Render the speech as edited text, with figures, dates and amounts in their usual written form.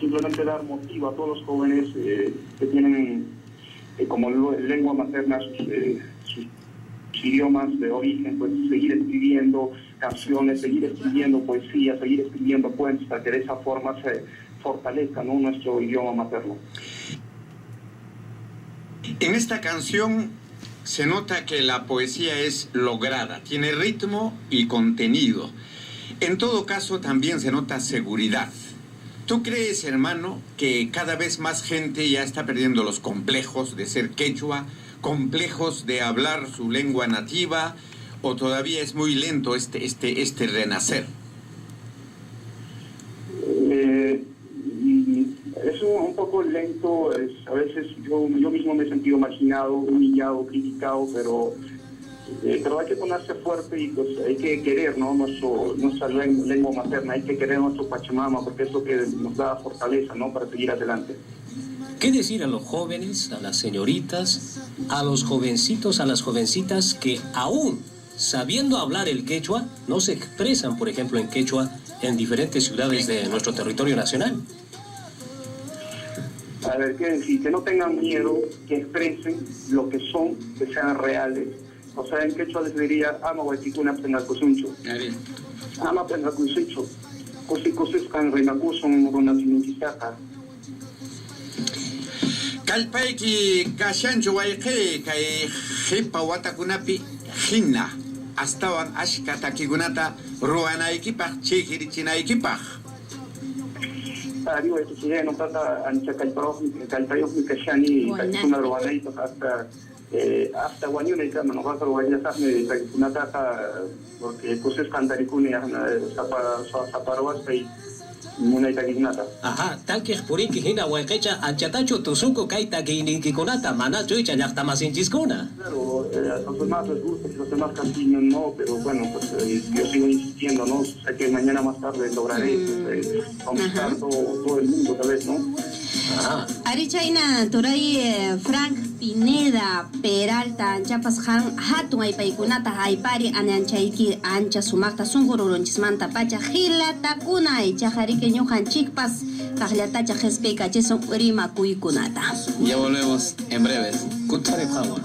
simplemente dar motivo a todos los jóvenes que tienen como lengua materna sus idiomas de origen, pues seguir escribiendo canciones, seguir escribiendo poesía, seguir escribiendo cuentos, para que de esa forma se fortalezca, ¿no?, nuestro idioma materno. En esta canción se nota que la poesía es lograda, tiene ritmo y contenido. En todo caso, también se nota seguridad. ¿Tú crees, hermano, que cada vez más gente ya está perdiendo los complejos de ser quechua, complejos de hablar su lengua nativa, o todavía es muy lento este renacer? Es un poco lento, a veces yo mismo me he sentido marginado, humillado, criticado, pero hay que ponerse fuerte y pues hay que querer, ¿no?, nuestra lengua materna, hay que querer nuestro Pachamama, porque es lo que nos da fortaleza, ¿no?, para seguir adelante. ¿Qué decir a los jóvenes, a las señoritas, a los jovencitos, a las jovencitas que aún sabiendo hablar el quechua no se expresan, por ejemplo, en quechua en diferentes ciudades de nuestro territorio nacional? A ver, ¿qué decir? Que no tengan miedo, que expresen lo que son, que sean reales. O sea, en quechua les diría, ama huayticuna pengacusuncho. Ama pengacusuncho. Cosas can renacusun ronasininchisaca. Kalpayki kashanchu wayqi kay hipa watakunapi hina astawan ashka takikunata ruwanaykipaq chiqirichinaykipak. Digo, esto sería no trata ancha calpayos mi kashani calcuna ruwanaypaq hasta guanyuna y cama no va a guanyasaqmi takikunataqa porque cosas cantaricuni zaparoaspa y Ajá, tanque puriki hina huayquecha anchatacho tusuco caita que iniquiconata mana chuicha llacta más inchiscona. Claro, a los demás les gusta, que los demás cantinos no, pero bueno, pues yo sigo insistiendo, ¿no? Sé que mañana más tarde lograré conquistar todo el mundo, tal vez, ¿no? Arichaina Toray Frank Pineda Peralta Chapas Han Hatun Aypaikunata Aypari Ananchaiki Ancha Sumakta Sungurunchismanta Pacha Hilata Kunay Chajarike Ñujan Chikpas Kajlatacha Jespeka Cheson Urima Kuikunata. Ya volvemos en breves. Kutare Pawa.